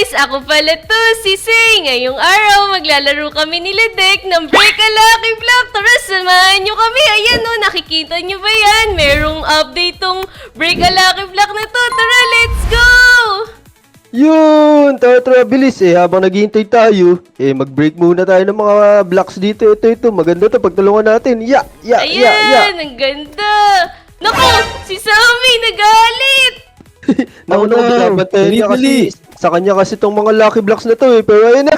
guys! Ako pala to, si Say! Ngayong araw, maglalaro kami nila Dek ng Break a Lucky Block! Tara, samahan nyo kami! Ayan o, nakikita nyo ba yan? Merong update tong Break a Lucky Block na to! Tara, let's go! Yun! Tara, bilis eh. Habang naghihintay tayo, mag-break muna tayo ng mga blocks dito. Ito. Maganda to. Pagtulungan natin. Ayan, ang ganda! Naku, si Sammy nagalit! Naku, binabantayan niya kasi. Sa kanya kasi itong mga lucky blocks na to eh. Pero ayun na.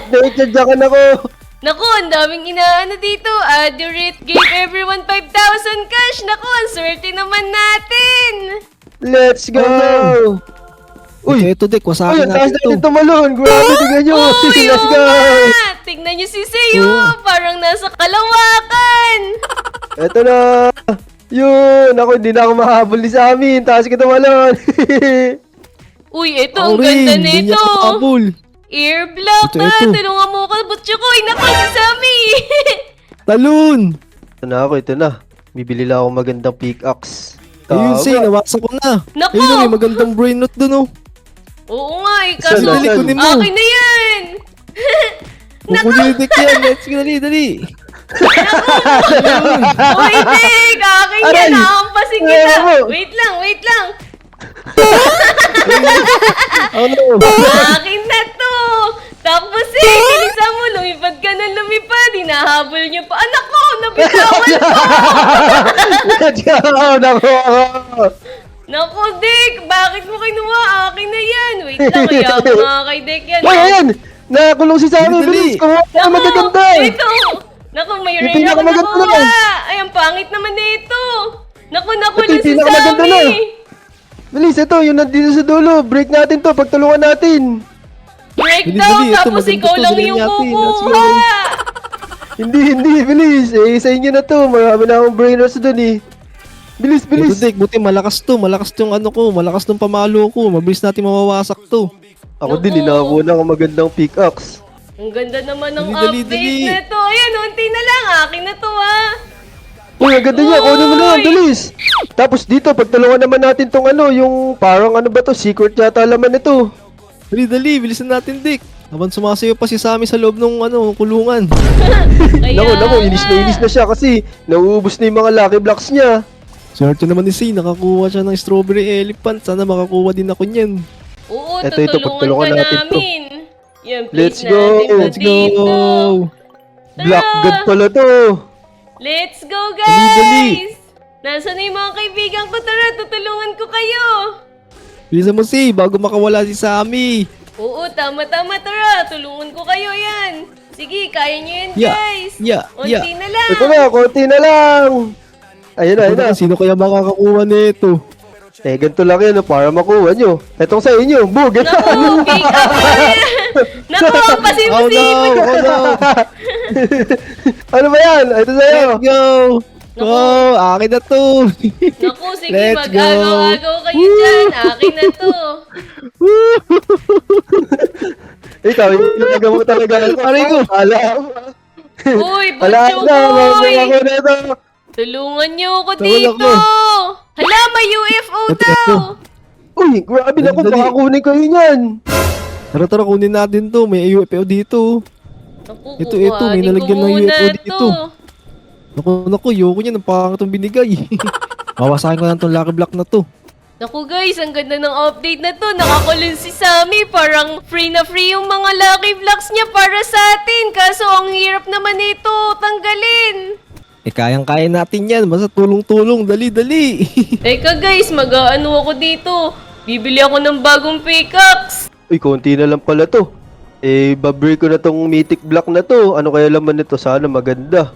Naitadyakan ako. Naku, ang daming inaano dito. Adurit gave everyone 5,000 cash. Naku, ang swerte naman natin. Let's go! Uy, ito Dek, wasakin taas natin natin ito. tumalon. Grabe, tignan nyo. Uy, Let's go! Tignan nyo si Sayo. Parang nasa kalawakan. Eto na. Yun. Ako, hindi na ako mahabol ni Sammy. Taas kita tumalon. Uy, ito, ang ganda nito. Air block Ito, na. ito. Tulungan mo ka, butcho ko. Naku, si Sammy. Talon! Ito na. Bibili lang ako magandang pickaxe. Ayun, Say, nawasak ko na. Naku! Ayun, may magandang brain note dun, oh. Oo nga, kaso Dali, kunin mo. akin na yan. Kukunin ni Dek yan. Let's go, dali. Uy, Dek, akin yan. Aray! Nakampasin kita. Aray mo. Wait lang. Ano? Akin na to. Tapos bilisan mo, lumipad ka na lumipad. Hinahabol niyo pa. Anak ko, nabitawan ko. Let's go! Naku! Naku, Dek, bakit mo kinuha? Akin na yan. Wait lang, kaya ako nga kay Dek yan. Uy, ayan! Nakakulong si Sammy. Dali. Bilis! Kuha ka magaganda! Ito. Naku, may Ito rare yung ako maganda nakuha. na. Ay, ang pangit naman nito. Naku, Ito lang yung si pinakamaganda na. Sammy. Bilis, ito. Yung nandito sa dulo. Break natin to. Pagtulungan natin. Breakdown, Dali, ito, tapos maganda ikaw to, lang bilhin yung natin. Let's go. kukuha. Hindi. Bilis. Sa inyo na to. Marami na akong brainers doon eh. Bilis. Ito, Dek, buti malakas to. Malakas yung ano ko. Malakas tong pamalo ko. Mabilis natin mawawasak to. Ako Naku. din, inakuha na akong magandang pickaxe. Ang ganda naman ng Dali, update dali. na to. Ayan, unti na lang. Akin na to, ah. Uy, ang ganda niya. Kunin mo na yan. Uy! Bilis. Tapos dito, pagtulungan naman natin tong yung parang ano ba to? Secret yata laman ito. Dali. Bilisan natin, Dek. Habang sumasayo pa si Sammy sa loob ng kulungan. Kaya Naku, inis na siya kasi nauubos na yung mga lucky blocks niya. Swerte naman ni Say. Nakakuha siya ng strawberry elephant. Sana makakuha din ako niyan. Oo, Ito, tutulungan pagtulungan ka natin to. namin. Yan, Let's please go. natin to Let's go! dito. Black god pala to. Let's go, Dali. guys! Nasaan na yung mga kaibigan ko? Tara, tutulungan ko kayo! Bilisan mo, Say. Bago makawala si Sammy. Oo, tama. Tara, tulungan ko kayo yan. Sige, kaya nyo yan, Yeah, guys. yeah. Unti na lang. Ito na, konti na lang. Ayun na. Sino kaya makakakuha nito? Ganito lang yan, para makuha nyo. Etong sa inyo, bug. Naku, big up na yan. Naku, pasin mo Oh si... no! Ano ba yan? Ito sa'yo. Let's go! Akin na to! Naku, sige, Let's go. mag-agaw-agaw kayo dyan. Akin na to. Ikaw, yung mo talaga. Aray ko. Ala. Uy, Ala butyo na, boy. ako na ito. Tulungan niyo ako Tawag dito. ako. Hala, may UFO Ito, daw. ito. Uy, grabe na ako, Dali. baka kunin kayo niyan. Tara, kunin natin to. May UFO dito. Naku, Ito, kukuhanin may ko nalagyan ng muna UFO to. dito. Naku, yoko niya. Ang pangit itong binigay. Wawasakin ko na itong lucky block na to. Naku guys, ang ganda ng update na to. Nakakulong si Sammy. Parang free na free yung mga lucky blocks niya para sa atin. Kaso ang hirap naman ito tanggalin. Kayang-kaya natin yan. Basta tulong-tulong. Dali. Teka guys, mag-aano ako dito. Bibili ako ng bagong pickaxe. Uy, konti na lang pala to. Babreak ko na tong mythic block na to. Ano kaya laman nito? Sana maganda.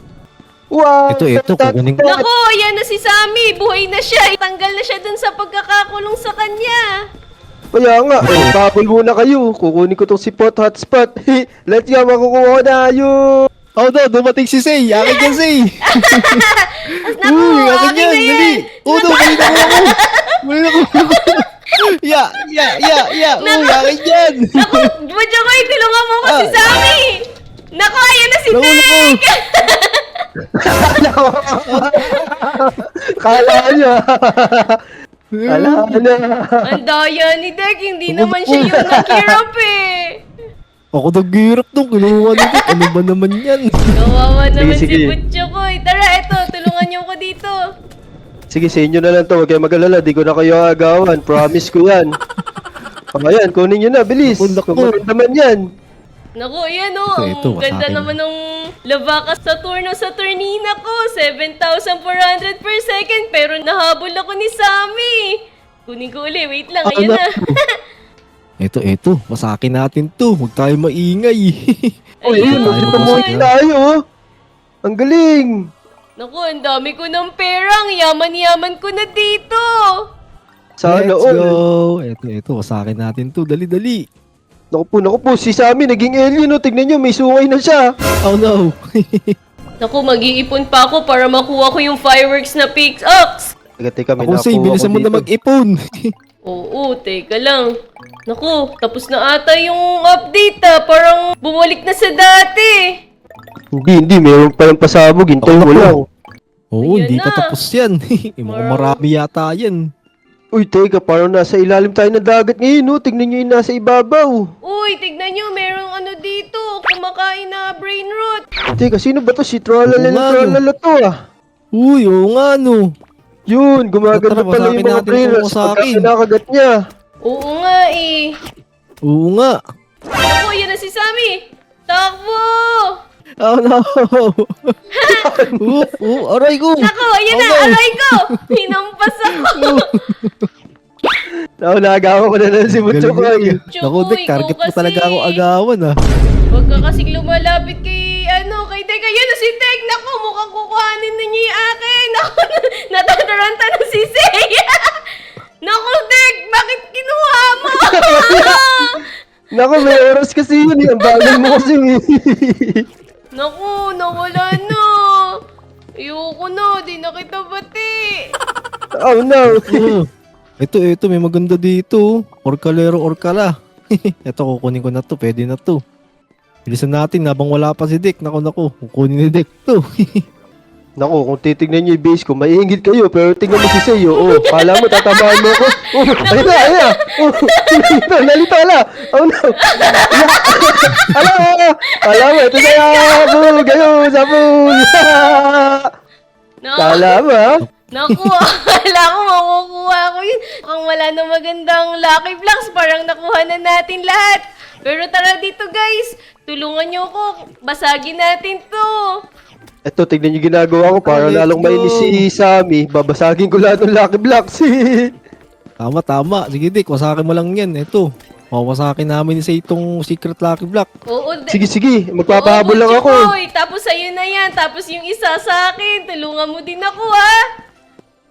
Wow! Ito, kukunin ko. Naku, ayan na si Sammy. Buhay na siya. Tanggal na siya dun sa pagkakakulong sa kanya. Kaya nga, babol muna kayo. Kukunin ko tong sipot hotspot. Let's go, makukuha ko na yun. Oh no, dumating si Say. Akin yan, Say. Naku, Akin akin yan. na Dali. yan. Oh no, balik ako. Ya. Akin yan. Naku, Budyo ko, tulungan mo ko si Ah. Sammy. Naku, ayan na si Naku. Nick. Kala niya. Ala na. Ang daya ni Dek, hindi naman siya yung naghirap eh. Ako naghihirap nung kinuha ni Dick. Ano ba naman yan? Kawawa naman Sige, si sige. Butchokoy. Tara, eto, tulungan niyo ko dito. Sige, sa inyo na lang to. Huwag kayo mag-alala. Di ko na kayo agawan. Promise ko yan. Ayan, kunin nyo na. Bilis. Naku, naku. Kung maganda man yan. Naku, ayan o. Ito, Ang ganda wasakin. naman ng Lavaca sa Turnina ko. 7,400 per second. Pero nahabol ako ni Sammy. Kunin ko uli. Wait lang, ayan na. Ito. Masakin natin to. Huwag tayo maingay. Oh, yun. Ayun. Nagpamuhin tayo. oh. Ang galing. Naku, ang dami ko ng perang. Yaman-yaman ko na dito. Sana Let's all. go. Ito. Masakin natin to. Dali. Naku po. Si Sammy naging alien. Oh. Tignan nyo, may sungay na siya. Oh no. Naku, mag-iipon pa ako para makuha ko yung fireworks na pickaxe. Teka, may Ako say, nakuha bilisan ko mo na dito. mag-ipon. Oo, teka lang. Naku, tapos na ata yung update Parang bumalik na sa dati. Hindi. Meron pa yung pasabog. Hintayin mo Naku. lang. Oo, Ayan hindi na. pa tapos yan. Mukhang marami yata yan. Uy, teka. Parang nasa ilalim tayo ng dagat ngayon. Oh. Tignan nyo yung nasa ibabaw. Uy, tignan nyo, merong ano dito. Kumakain na brain rot. Teka, sino ba to? Si Oo nga, Tralala to ah. Uy, oo nga no. Yun, gumaganda Tara, pala yung wasakin mga natin brainers kung sa pagka akin. kinakagat niya. Oo nga eh. Oo nga. Naku, yan na si Sammy. Takbo! Oh no. Aray ko. Naku, ayan na, Oh, no. aray ko. Hinampas ako. Nagawa ko na lang si Butcho ko. Galing. Chokoy, Naku, Dick, target ikaw mo talaga kasi. ako agawan ah. Huwag ka kasing lumalapit kay Tek. Ayun na si Tek. Naku, mukhang kukuhanin na niya yung akin. Naku, natataranta na si Seiya. Naku, Tek, bakit kinuha mo? Naku, may oras kasi yun eh. Ang bagal mo kasi eh. Naku, nawala na. Ayoko na, di na kita bati. Oh no. Ito, may maganda dito. Orkalero, orkala. Ito, kukunin ko na to. Pwede na to. Bilisan natin habang wala pa si Dick. Naku, kukunin ni Dick to. Naku, kung titignan niyo yung base ko, maiingit kayo. Pero tignan mo si Seiyo. Oh, kala mo, tatamaan mo ako. Oh, ayun na. Oh, nalito, ala. Oh no. Ala mo, ito na yung sabog. Ayun, sabog. Kala mo, ha? Naku, akala ko makukuha ko yun. Mukhang wala na magandang Lucky Blocks, parang nakuha na natin lahat. Pero tara dito guys, tulungan nyo ko, basagin natin to. Ito, tignan niyo ginagawa ko. Para Let's lalong mainis go. si Sammy. Babasagin ko lahat ng Lucky Blocks. Tama. Sige Dick, wasakin mo lang yan. Ito. Wawasakin namin sa itong secret lucky block. Oo, Sige. Magpapahabol lang ako. Butchokoy. Tapos sa'yo na yan, tapos yung isa sa akin, tulungan mo din ako ha.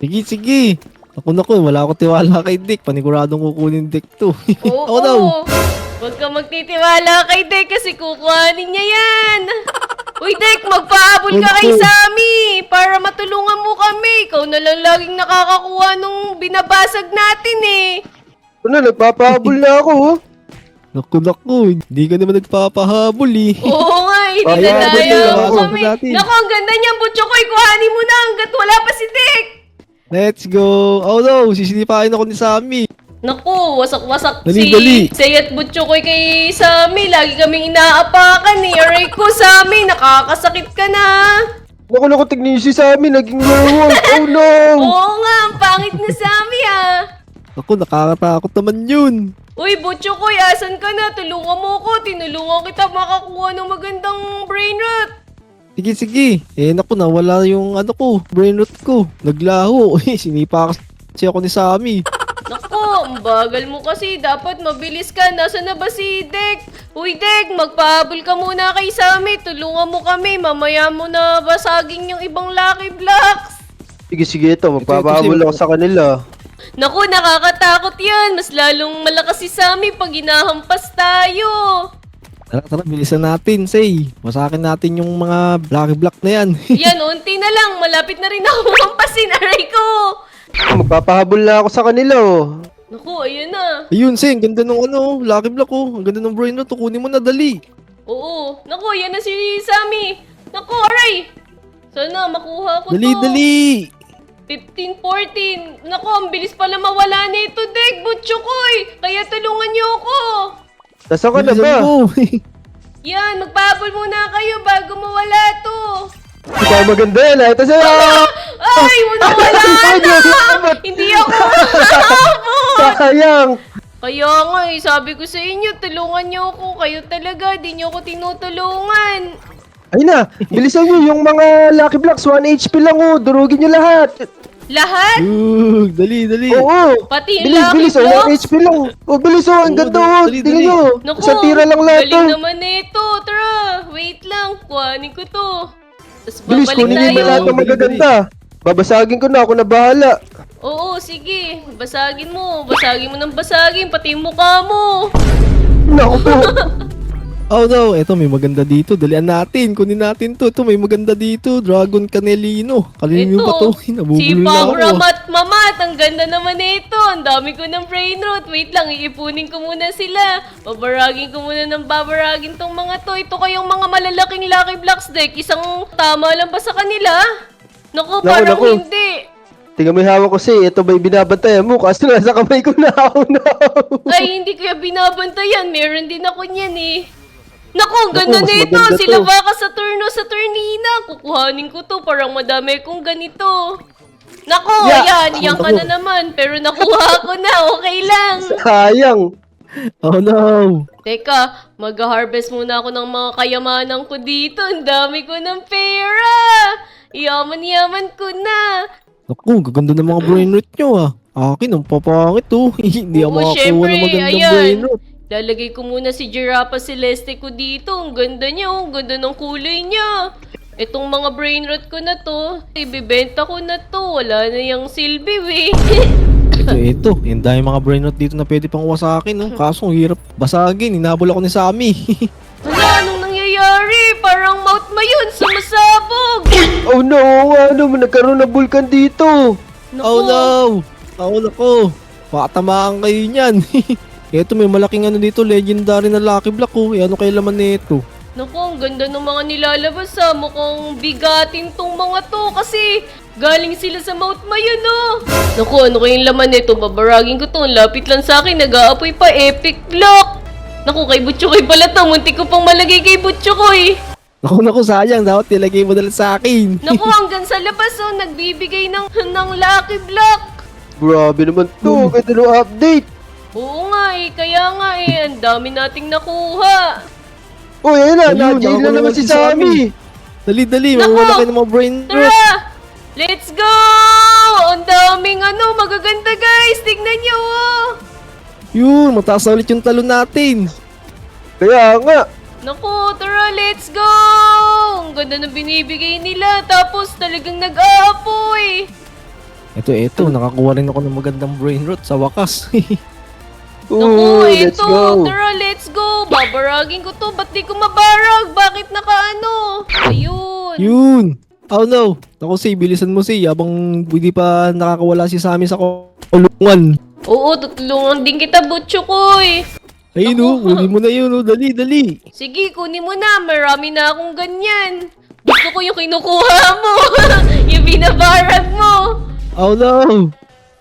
Sige. Naku, wala ako tiwala kay Dick. Paniguradong kukunin Dick to. Oo, Oh no. Huwag ka magtitiwala kay Dek kasi kukuhanin niya yan. Uy, Dek, magpahabol ka kay Opo. Sammy para matulungan mo kami. Ikaw na lang laging nakakakuha nung binabasag natin eh. Ano, nagpapahabol na ako. Oh. Naku, hindi ka naman nagpapahabol eh. Oo nga, hindi Ayan, na habol tayo na ako. kami. Natin. Naku, ang ganda niyan, Butchokoy. Kuhanin mo na hanggat wala pa si Dek. Let's go. Oh no, sisinipain ako ni Sammy. Naku, wasak-wasak Dali. si Sey at Butchokoy kay Sammy. Lagi kaming inaapakan eh. Aray ko, Sammy, nakakasakit ka na. Naku, tignan niyo si Sammy. Naging werewolf. Oh no. Oo nga, ang pangit na Sammy ah. Naku, nakakatakot naman yun. Uy, Butchokoy, asan ka na? Tulungan mo ko. Tinulungan kita makakuha ng magandang brain rot. Sige. Naku, nawala yung brain rot ko. Naglaho. Sinipa kasi ako ni Sammy. Naku, ang bagal mo kasi. Dapat mabilis ka. Nasaan na ba si Dek? Uy, Dek, magpahabol ka muna kay Sammy. Tulungan mo kami. Mamaya mo na basagin yung ibang Lucky Blocks. Sige, ito. Magpapahabol ako sa kanila. Naku, nakakatakot yan. Mas lalong malakas si Sammy pag hinahampas tayo. Tara, bilisan natin, Say. Masakin natin yung mga lucky block na yan. Yan, unti na lang. Malapit na rin ako mampasin. Aray ko. Magpapahabol na ako sa kanila, oh. Naku, ayun na. Ayun, Say, ang ganda ng lucky block oh. Ang ganda ng brain rot. Kunin mo na, dali. Oo. Naku, yan na si Sammy. Naku, aray. Sana makuha ko to. Dali. 15, 14. Naku, ang bilis pala mawala nito, Dek. Butchokoy. Kaya tulungan niyo ako. Nasaan ka na ba? Bilisan mo. Yan, magpapol muna kayo bago mawala to. Ito ang maganda yan. Ito siya. Ay, nawala na! Hindi ako mahabol! Sayang. Kaya nga sabi ko sa inyo, tulungan niyo ako. Kayo talaga, di niyo ako tinutulungan. Ay na, bilisan nyo yung mga Lucky Blocks. 1 HP lang oh. Durugin nyo lahat. Lahat? Dali, dali. Oo. Pati yung Bilis, Lucky bilis. Oh, 1 Blocks? HP lang. Oh, bilis oh. Ang Oo, ganda dali, oh. dali, Tingnan nyo. Naku, Sa tira lang lahat galing oh. naman nito. Tara, wait lang. Kuhanin ko to. Tapos Bilis, babalik kunin nyo yung tayo. lahat ng Dali, magaganda. Babasagin ko na. Ako na bahala. Oo, sige. Basagin mo. Basagin mo ng basagin. Pati yung mukha mo. Naku po. Oh no, eto may maganda dito. Dalian natin. Kunin natin to. Ito may maganda dito. Dragon Canelino. Kanino ba to? Si Nabubulol na ako. Pagramat Mamat. Ang ganda naman nito. Ang dami ko ng brain rot. Wait lang, iipunin ko muna sila. Babaragin ko muna ng babaragin tong mga to. Ito kayong mga malalaking Lucky Blocks deck. Isang tama lang ba sa kanila? Naku, parang naku. hindi. Tingnan mo yung hawak ko si. Ito ba yung binabantayan mo? Kaso nasa kamay ko na ako na. Ay, hindi ko yung binabantayan. Meron din ako niyan eh. Naku, ang ganda Naku, mas nito. maganda Sila to. baka sa turno sa turnina. Kukuhanin ko to. Parang madami kong ganito. Naku, Yeah. ayan. Yan ka na naman. Pero nakuha ko na. Okay lang. Sayang. Oh no. Teka, mag-harvest muna ako ng mga kayamanan ko dito. Ang dami ko ng pera. Yaman-yaman ko na. Naku, gaganda ng mga brain rot nyo ah. Akin, ang papangit oh. Hindi ako Oo, makakuha syempre, ng magandang ayan. brain rot. Lalagay ko muna si Giraffa Celeste ko dito. Ang ganda niya, ang ganda ng kulay niya. Itong mga brain rot ko na to, ibibenta ko na to. Wala na yung silbi, we. Ito. Yung dahil mga brain rot dito na pwede pang wasakin oh. Kaso, ang hirap basagin. Hinabol ako ni Sammy. Hala, anong nangyayari? Parang mouth mo yun, sumasabog. Oh no, ano, nagkaroon ng vulkan dito. Oh no! Oh nako! Patamaan kayo niyan. Ito may malaking ano dito, legendary na Lucky Block oh. Ano kayo laman nito? Naku, ang ganda ng mga nilalabas ha. Mukhang bigatin tong mga to kasi galing sila sa Mount Mayon oh. Naku, ano kayong laman nito? Babaragin ko to. Ang lapit lang sa akin. Nag-aapoy pa. Epic block. Naku, kay Butchokoy pala to. Muntik ko pang malagay kay Butchokoy. Naku, sayang. Dapat nilagay mo dala sa akin. Naku, hanggang sa labas oh. Nagbibigay ng Lucky Block. Grabe naman to. Ganda ng update. Oo nga eh. Kaya nga eh. Ang dami nating nakuha. Oh, yan na. Ayun, Na-jail na nakakuha naman si Sammy. Dali, Naku! mawala kayo ng mga brain rot. Tara! Let's go! Ang daming magaganda guys. Tignan nyo oh. Yun, mataas na ulit yung talon natin. Kaya nga. Naku, tara, let's go! Ang ganda ng binibigay nila, tapos talagang nag-aapoy. Ito, nakakuha rin ako ng magandang brain rot sa wakas. Naku, Oh, let's ito, go. tara, let's go! Babaragin ko to, ba't di ko mabarag? Bakit nakaano? Ayun. Yun! Oh no! Naku, si, bilisan mo si, habang hindi pa nakakawala si Sammy sa kulungan. Oo, tutulungan din kita, Butchokoy. Ayun Naku. oh, kunin mo na yun oh, dali. Sige, kunin mo na, marami na akong ganyan. Gusto ko yung kinukuha mo, yung binabarag mo. Oh no!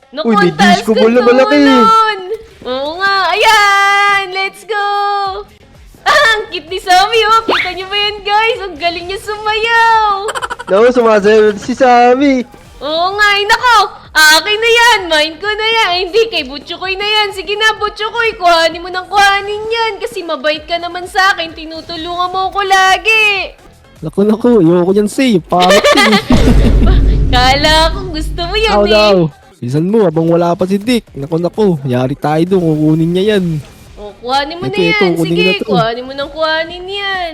Naku, Uy, may ang taas disco ko ball na malaki. tulon. Oo nga, ayan! Let's go! Ang cute ni Sammy, oh! Kita niyo ba yan, guys? Ang galing niya sumayaw! Naku, sumasayaw si Sammy. Oo nga, ay nako! Akin na yan! Mine ko na yan! Ay, hindi, kay Butchokoy na yan! Sige na, Butchokoy! Kuhanin mo ng kuhanin yan! Kasi mabait ka naman sa akin! Tinutulungan mo ko lagi! Naku, ayoko dyan si, pangit din. Kala ko gusto mo yan Oh eh! no! Bilisan mo, habang wala pa si Dick. Naku, yari tayo doon, kukunin niya yan. O, kuhanin mo Ito, na yan! kunin Sige, mo na to. kuhanin mo ng kuhanin yan!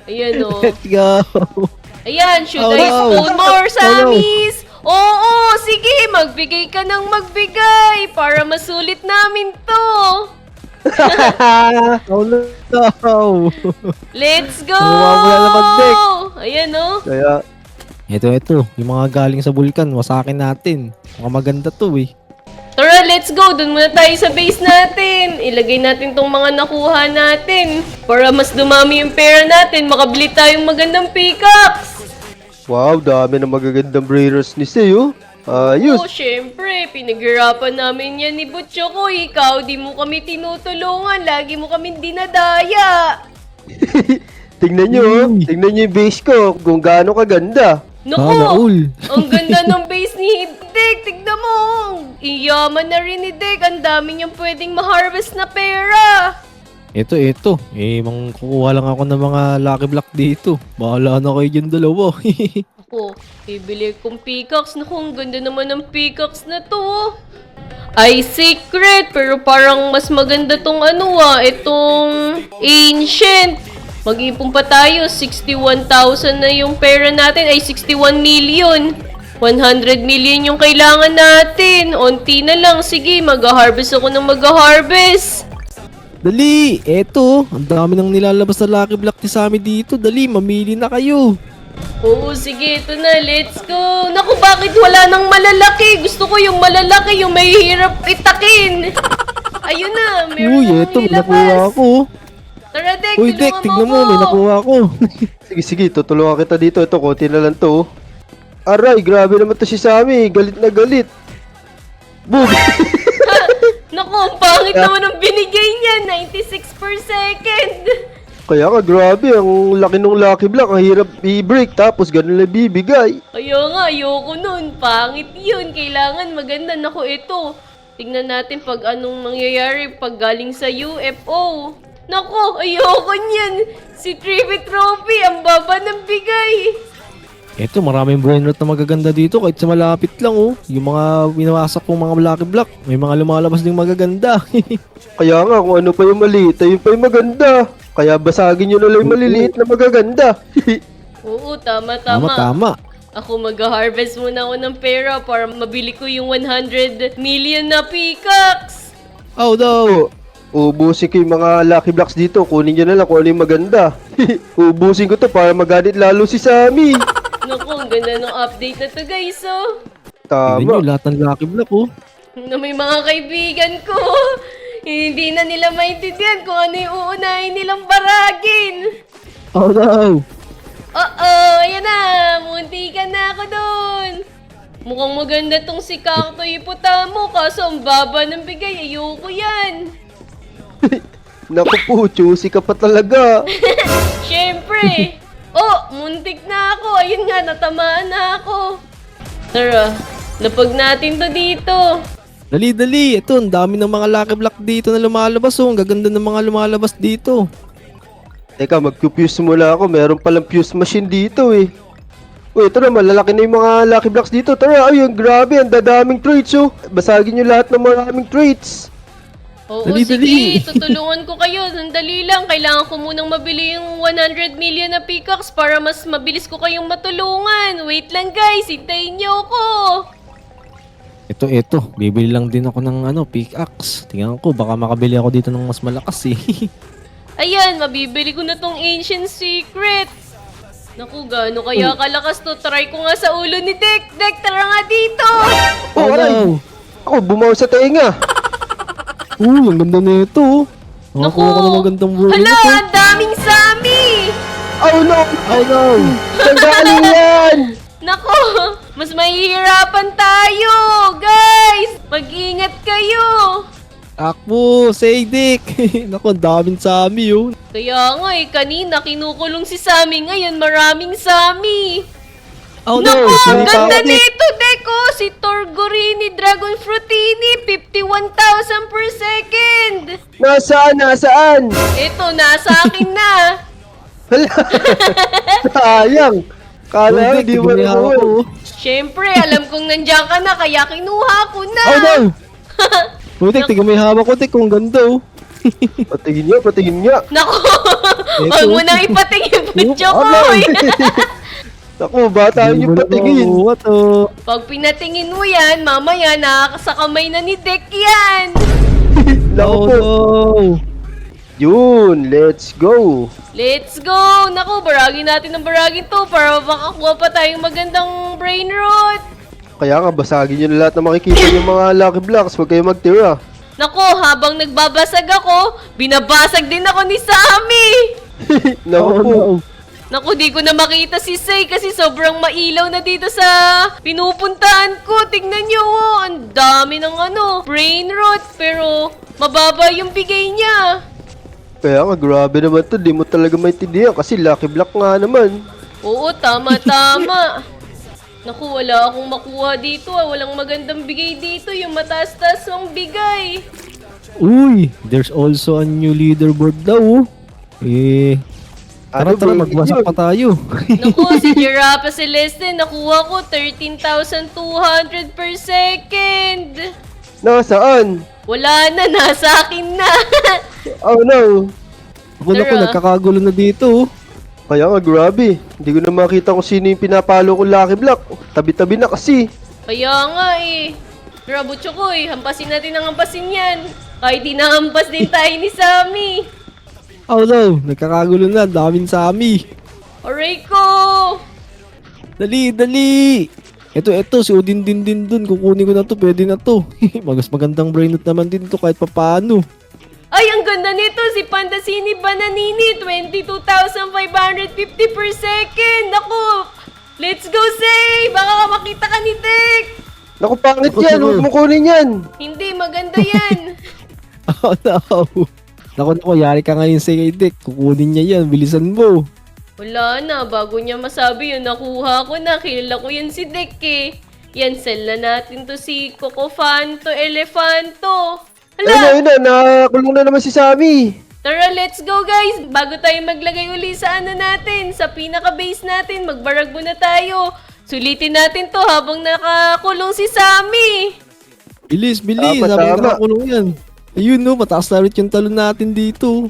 Ayan o. Let's go! Ayan, should Oh, I no. spoon more, Oh, no. Samis? Oo, sige, magbigay ka ng magbigay para masulit namin to. Oh no! Let's go! Nawawala naman, Dek. Ayan o. Kaya, Ito, yung mga galing sa bulkan, wasakin natin. Mga maganda to eh. Tara, let's go. Doon muna tayo sa base natin. Ilagay natin tong mga nakuha natin. Para mas dumami yung pera natin, makabili tayong magandang pickups. wow, dami na magagandang brainers ni Say, oh. Ayos. Oo, syempre, pinaghirapan namin yan ni Butchoko. Ikaw, di mo kami tinutulungan. Lagi mo kami dinadaya. Tingnan nyo, oh. Uy. Tingnan nyo yung base ko kung gaano kaganda. Naku, All. ang ganda ng base ni Dick. Tignan mo. Iyaman na rin ni Dick. Ang dami niyang pwedeng ma-harvest na pera. Ito. Kukuha lang ako ng mga lucky block dito. Bahala na kayo dyan dalawa. Ako, bibili kong peacocks. Naku, ang ganda naman ng peacocks na to. Ay, secret. Pero parang mas maganda tong itong ancient. Mag-ipon pa tayo. 61,000 na yung pera natin. Ay, 61 million. 100 million yung kailangan natin. Unti na lang. Sige, mag-harvest ako ng mag-harvest. Dali! Eto, ang dami nang nilalabas na lucky block ni Sammy dito. Dali, mamili na kayo. Oo, sige, ito na. Let's go. Naku, bakit wala nang malalaki? Gusto ko yung malalaki, yung may hirap itakin. Ayun na, meron Uy, nang eto, may nilabas. nakuha ako. Tara, Dek, Uy, Dek, tignan mo, may nakuha ako. Sige, tutulungan kita dito. Ito, konti na lang to. oh. Aray, grabe naman to si Sammy. Galit na galit. Boom! Naku, ang pangit naman ang binigay niya. 96 per second. Kaya ka, grabe. Ang laki nung lucky block. Ang hirap i-break. Tapos ganun lang bibigay. Kaya nga, ayoko nun. Pangit yun. Kailangan maganda. Naku, ito. Tingnan natin pag anong mangyayari pag galing sa UFO. Naku, ayoko niyan. Si Trippy Trophy, ang baba ng bigay. Eto, maraming brain rot na magaganda dito kahit sa malapit lang, oh. Yung mga winawasak kong mga lucky block, may mga lumalabas ding magaganda. Kaya nga, kung ano pa yung maliit, ayun pa yung maganda. Kaya basagin nyo na lang yung maliliit na magaganda. Oo, tama. Tama. Ako mag-harvest muna ako ng pera para mabili ko yung 100 million na peacocks. Oh, no. Ubusin ko yung mga lucky blocks dito. Kunin nyo na lang kung ano yung maganda. Ubusin ko to para magalit lalo si Sammy. Naku, ang ganda ng update na to, guys, oh. Tignan nyo, Tama. lahat ng lucky block, oh. Na may mga kaibigan ko, hindi na nila maintindihan kung ano yung uunahin nilang baragin. Oh, no. Oo, ayan na, munti ka na ako doon. Mukhang maganda tong si Cacto Hipotamo, kaso ang baba ng bigay, ayoko yan. Naku po, choosy ka pa talaga. Siyempre. Oh, muntik na ako. Ayun nga, natamaan na ako. Tara, lapag natin to dito. Dali. Ito, ang dami ng mga lucky block dito na lumalabas, oh. Ang gaganda ng mga lumalabas dito. Teka, mag-fuse muna ako. Meron palang fuse machine dito eh. Uy, ito na, malalaki na yung mga lucky blocks dito. Tara, ayun, grabe, ang dadaming traits oh. Basagin nyo lahat ng maraming traits. Oo, Dali. sige, tutulungan ko kayo. Sandali lang, kailangan ko munang mabili yung 100 million na peacocks para mas mabilis ko kayong matulungan. Wait lang guys, hintayin niyo ako. Ito. Bibili lang din ako ng pickaxe. Tingnan ko, baka makabili ako dito ng mas malakas, eh. Ayan, mabibili ko na tong ancient secret. Naku, gaano kaya kalakas to? Try ko nga sa ulo ni Dek. Dek, tara nga dito. Oh, aray. no. Ako, bumaw sa tenga. Ang ganda na ito, oh. Nakakuha ko ng magandang brain Hala, rot, oh. ang daming Sammy. Oh no! Oh, no. Saan galing yan? Nako, mas mahihirapan tayo. Guys, mag-ingat kayo. Takbo, Dick. Naku, ang daming Sammy, oh. Kaya nga kanina kinukulong si Sammy, ngayon maraming Sammy. Oh, Naku, no. ang Sinita ganda ako, Dick. nito, Deko! Si Torgorini Dragon Fruitini, 51,000 per second! Nasaan? Ito, nasa akin na! Hala! Sayang! Kala Oh, ko, Dick, di mo tignan na ako, oh. Siyempre, alam kong nandiyan ka na, kaya kinuha ko na! Oh, no. Oh, Dick, tignan mo yung hawak ko, Dick. Ang ganda, oh. Patingin niya. Naku, Ito. huwag mo nang ipatingin putyo ko! Naku, bata yung patingin. Oo, to. Pag pinatingin mo yan, mamaya nakakasakamay na ni Dek yan! Naku Oh, po. no. Yun, let's go. Let's go! Naku, baragin natin ng baragin to para makakuha pa tayong magandang brain rot! Kaya nga, basagin nyo na lahat na makikita yung mga lucky blocks. Huwag kayo magtira. Nako, habang nagbabasag ako, binabasag din ako ni Sammy! Naku Oh, po. no. Naku, di ko na makita si Say kasi sobrang mailaw na dito sa pinupuntahan ko. Tignan nyo, oh, ang dami ng brain rot. Pero mababa yung bigay niya. Kaya nga, grabe naman to. Di mo talaga maintindihan kasi Lucky Block nga naman. Oo, tama. Naku, wala akong makuha dito ah. Walang magandang bigay dito. Yung mataas-taas ang bigay. Uy, there's also a new leaderboard daw. Oh. Tara, Ano ba magwasak yun? pa tayo. Naku, si Giraffe Celeste, nakuha ko 13,200 per second. Nasaan? Wala na, nasa akin na. Oh no. Ako na ko, Tara. nagkakagulo na dito. Oh. Kaya nga, grabe. Hindi ko na makita kung sino yung pinapalo kong Lucky Block. Tabi-tabi na kasi. Kaya nga eh. Grabe, Chokoy, hampasin natin ang hampasin yan. Kahit di nahampas din tayo ni Sammy. Oh no, nagkakagulo na, daming Sami. Aray ko! Dali! Ito, si Odin din dun. Kukunin ko na to, pwede na to. Mas magandang brainot naman din to kahit papaano. Ay, ang ganda nito! Si Pandasini Bananini, 22,550 per second! Ako! Let's go, Say! Baka makita ka ni Dick! Naku, pangit Naku, yan. naku. Huwag mo kunin yan. Hindi, maganda yan! Oh no. Naku, yari ka ngayon sa Dick. Kukunin niya yan, bilisan mo. Wala na, bago niya masabi yun, nakuha ko na. Kilala ko yan si Dick eh. Yan, sell na natin to si Cocofanto Elefanto. Hala! Ayun na, nakakulong na naman si Sammy. Tara, let's go guys! Bago tayo maglagay uli sa natin, sa pinaka-base natin, magbarag muna tayo. Sulitin natin to habang nakakulong si Sammy. Bilis, Tama, sabi tama. nakakulong yan. Ayun no, mataas na rin yung talon natin dito.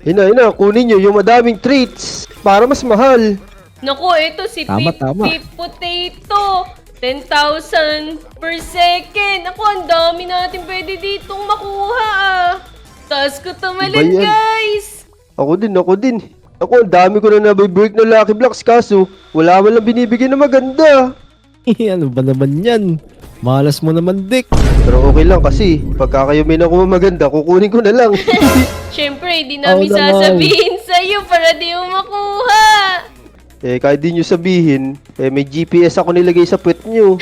Ayun na, kunin nyo yung madaming treats para mas mahal. Naku, ito si Tama, Pip tama. Pip Potato. 10,000 per second. Ako, ang dami natin pwede ditong makuha ah. Taas ko tumalon, Iba yan. guys. Ako din. Ako, ang dami ko na nabibreak na Lucky Blocks kaso wala man lang binibigyan na maganda. Ano ba naman yan? Malas mo naman, Dick. Pero okay lang kasi pagka kayo may nakuha maganda, kukunin ko na lang. Siyempre, di namin Oo naman. sasabihin sa'yo para di mo makuha. Kahit di nyo sabihin, may GPS ako nilagay sa puwet nyo.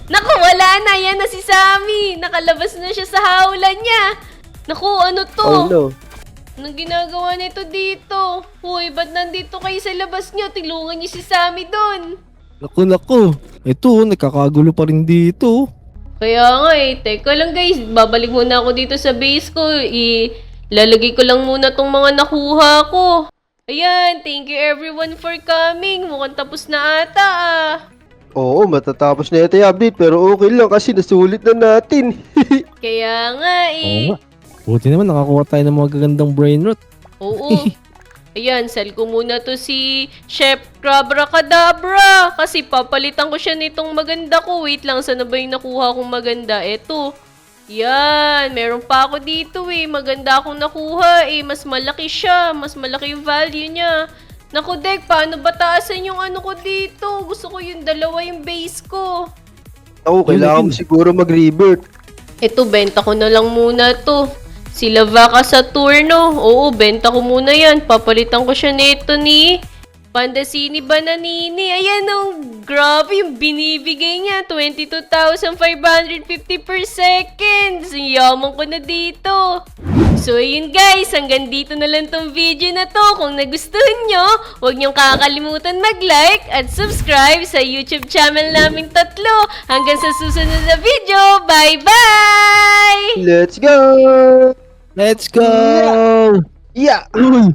Naku, wala na. Yan na si Sammy. Nakalabas na siya sa hawla niya. Naku, ano to? Oh no. Anong ginagawa nito dito? Hoy, ba't nandito kayo sa labas niyo? Tulungan niyo si Sammy doon. Naku. Ito, nagkakagulo pa rin dito. Kaya nga eh. Teka lang guys. Babalik muna ako dito sa base ko. Ilalagay ko lang muna tong mga nakuha ko. Ayan. Thank you everyone for coming. Mukhang tapos na ata ah. Oo, matatapos na ito yung update pero okay lang kasi nasulit na natin. Kaya nga eh. Oo nga. Buti naman, nakakuha tayo ng mga gagandang brain rot. Oo. Ayan, sell ko muna to si Chef Crabra-Cadabra. Kasi papalitan ko siya nitong maganda ko. Wait lang, saan na ba yung nakuha kong maganda? Eto. Yan, meron pa ako dito eh. Maganda akong nakuha eh. Mas malaki siya. Mas malaki yung value niya. Naku, Dek, paano ba taasan yung ano ko dito? Gusto ko yung dalawa yung base ko. Ako, kailangan mo siguro mag-revert. Ito, benta ko na lang muna to. Si Lavaca Saturno. Oo, benta ko muna yan. Papalitan ko siya nito ni Pandasini Bananini. Ayan oh, grabe yung binibigay niya. 22,550 per second. Yaman ko na dito. So, ayun guys. Hanggang dito na lang tong video na to. Kung nagustuhan nyo, huwag nyong kakalimutan mag-like at subscribe sa YouTube channel naming tatlo. Hanggang sa susunod na video. Bye-bye! Let's go! Let's go! Yeah! Uy!